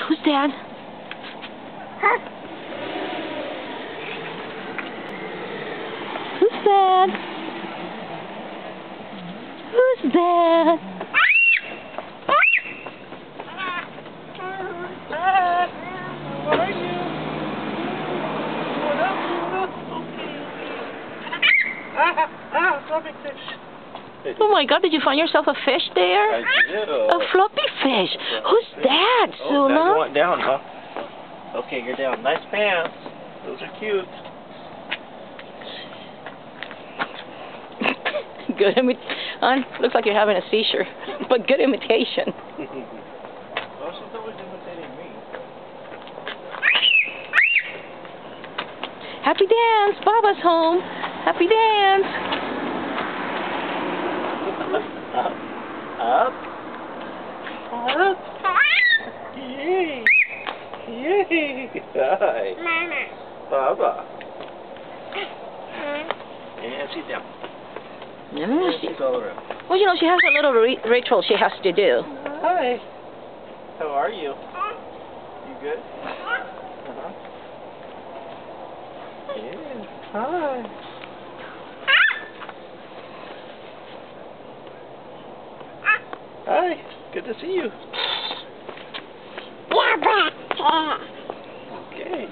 Who's Dad? Huh? Who's Dad? Who's Dad? What are you? What up? Okay. Floppy fish. Oh my God, did you find yourself a fish there? I did. A floppy fish. Who's that, Oh, now you Sula? want down, huh? Okay, you're down. Nice pants. Those are cute. Good looks like you're having a seizure, but good imitation. Oh, she's always imitating me. Happy dance. Baba's home. Happy dance. Up. Up. Yay. Yay. Hi. Mama. Baba. And she's down. Yeah, And she's all around. well, you know, she has a little ritual she has to do. Hi. How are you? You good? Uh-huh. Yeah. Hi. Hi. Good to see you. Yeah, but. Okay.